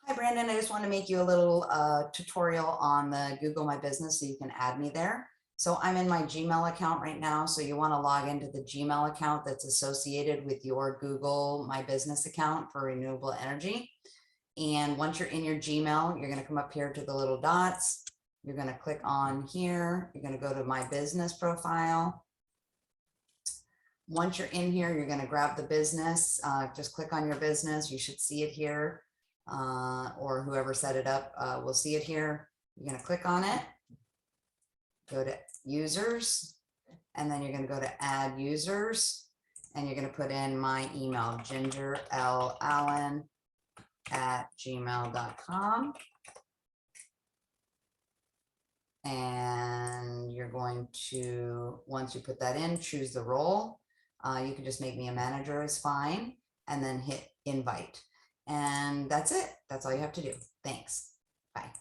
Hi, Brandon. I just want to make you a little tutorial on the Google My Business so you can add me there. So I'm in my Gmail account right now. So you want to log into the Gmail account that's associated with your Google My Business account for renewable energy. And once you're in your Gmail, you're going to come up here to the little dots. You're going to click on here. You're going to go to My Business profile. Once you're in here, you're going to grab the business. Just click on your business. You should see it here. Or whoever set it up will see it here. You're going to click on it, go to users, and then you're going to go to add users, and you're going to put in my email, gingerlallen@gmail.com. And you're going to, once you put that in, choose the role. You can just make me a manager is fine, and then hit invite. And that's it. That's all you have to do. Thanks. Bye.